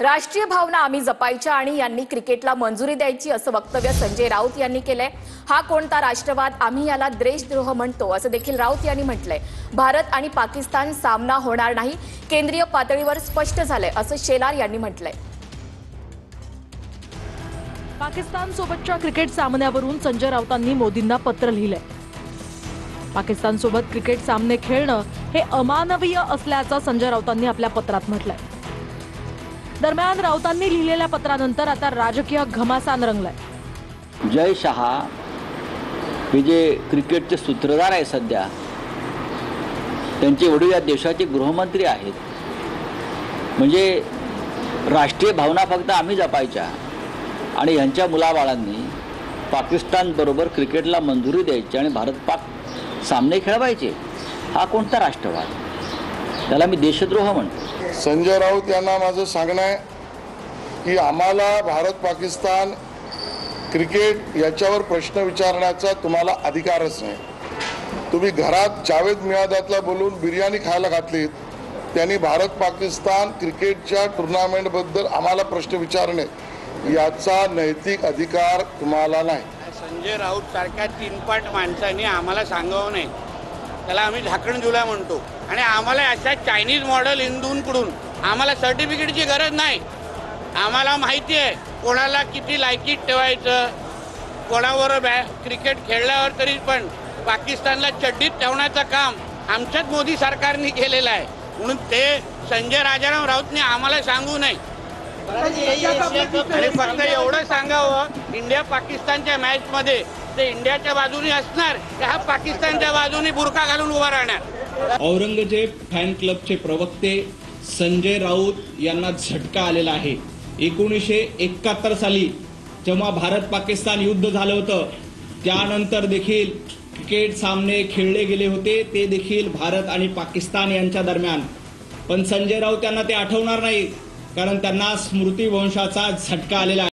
राष्ट्रीय भावना आम्ही जपायच्या आणि यांनी क्रिकेटला मंजुरी द्यायची असं वक्तव्य संजय राऊत यांनी केलंय। हा कोणता राष्ट्रवाद, आम्ही याला देशद्रोह म्हणतो असं देखील राऊत यांनी म्हटलंय। भारत आणि पाकिस्तान सामना होणार नाही, केंद्रीय पातळीवर स्पष्ट झालंय असं शेलार यांनी म्हटलंय। पाकिस्तान सोबतच्या क्रिकेट सामन्यावरून संजय राऊतांनी मोदींना पत्र लिहिलंय। पाकिस्तान सोबत क्रिकेट सामने खेळणं हे अमानवीय असल्याचं संजय राऊतांनी आपल्या पत्रात म्हटलंय। दरम्यान राऊतांनी लिहिलेल्या पत्रानंतर आता राजकीय घमासान रंगलाय। जय शहा हे जे क्रिकेटचे सूत्रधार आहे सध्या, त्यांचे वडील या देशाचे गृहमंत्री आहेत। म्हणजे राष्ट्रीय भावना फक्त आम्ही जपायच्या आणि यांच्या मुलाबाळांनी पाकिस्तान बरोबर क्रिकेटला मंजुरी द्यायची आणि भारत पाक सामने खेळवायचे, हा कोणता राष्ट्रवाद? त्याला मी देशद्रोह म्हणतो। संजय राऊत यांना माझं सांगणं आहे की आम्हाला भारत पाकिस्तान क्रिकेट याच्यावर प्रश्न विचारण्याचा तुम्हाला अधिकारच नाही। तुम्ही घरात जावेद मियादादला बोलून बिर्याणी खायला घातलीत, त्यांनी भारत पाकिस्तान क्रिकेटच्या टुर्नामेंटबद्दल आम्हाला प्रश्न विचारणे याचा नैतिक अधिकार तुम्हाला नाही। संजय राऊत सारख्या तीनपाट माणसांनी आम्हाला सांगावं नाही, त्याला आम्ही झाकण दिला म्हणतो। आणि आम्हाला अशा चायनीज मॉडेल हिंदूंकडून आम्हाला सर्टिफिकेटची गरज नाही। आम्हाला माहिती आहे कोणाला किती लायकीत ठेवायचं, कोणावर क्रिकेट खेळल्यावर तरी पण पाकिस्तानला चड्डीत ठेवण्याचं काम आमच्याच मोदी सरकारने केलेलं आहे। म्हणून ते संजय राजाराम राऊतने आम्हाला सांगू नये आणि फक्त एवढं सांगावं, इंडिया पाकिस्तानच्या मॅचमध्ये ते इंडियाच्या बाजूने असणार, त्या पाकिस्तानच्या बाजूने बुरखा घालून उभा राहणार। औरंगजेब फॅन क्लबचे प्रवक्ते संजय राऊत यांना झटका आलेला आहे। 1971 साली जेव्हा भारत पाकिस्तान युद्ध झालं होतं, त्यानंतर देखील क्रिकेट सामने खेळले गेले होते, ते देखील भारत आणि पाकिस्तान यांच्या दरम्यान। पण संजय राऊत यांना ते आठवणार नाही, कारण त्यांना स्मृतिभ्रंशाचा झटका आलेला आहे।